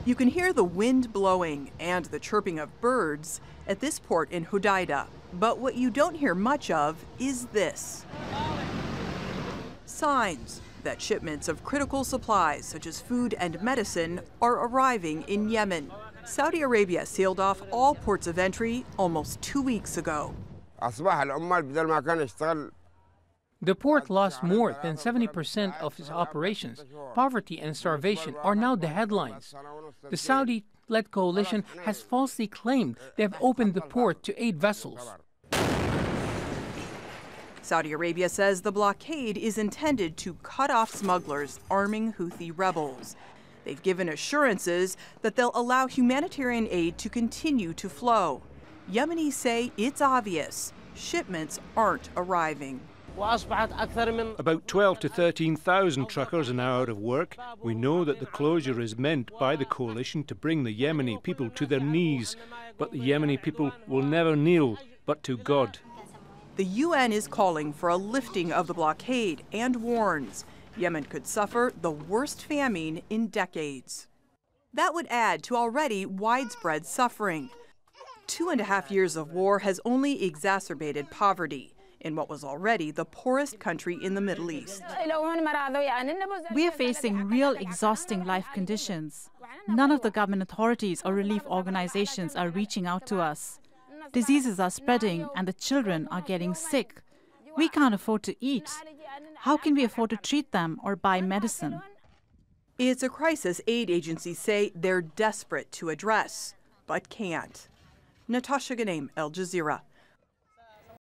You can hear the wind blowing and the chirping of birds at this port in Hodeidah. But what you don't hear much of is this. Signs that shipments of critical supplies such as food and medicine are arriving in Yemen. Saudi Arabia sealed off all ports of entry almost 2 weeks ago. The port lost more than 70% of its operations. Poverty and starvation are now the headlines. The Saudi-led coalition has falsely claimed they have opened the port to aid vessels. Saudi Arabia says the blockade is intended to cut off smugglers arming Houthi rebels. They've given assurances that they'll allow humanitarian aid to continue to flow. Yemenis say it's obvious. Shipments aren't arriving. About 12 to 13,000 truckers are now out of work. We know that the closure is meant by the coalition to bring the Yemeni people to their knees. But the Yemeni people will never kneel, but to God. The UN is calling for a lifting of the blockade and warns Yemen could suffer the worst famine in decades. That would add to already widespread suffering. 2.5 years of war has only exacerbated poverty in what was already the poorest country in the Middle East. We are facing real exhausting life conditions. None of the government authorities or relief organizations are reaching out to us. Diseases are spreading and the children are getting sick. We can't afford to eat. How can we afford to treat them or buy medicine? It's a crisis aid agencies say they're desperate to address, but can't. Natasha, Ghoneim, Al Jazeera.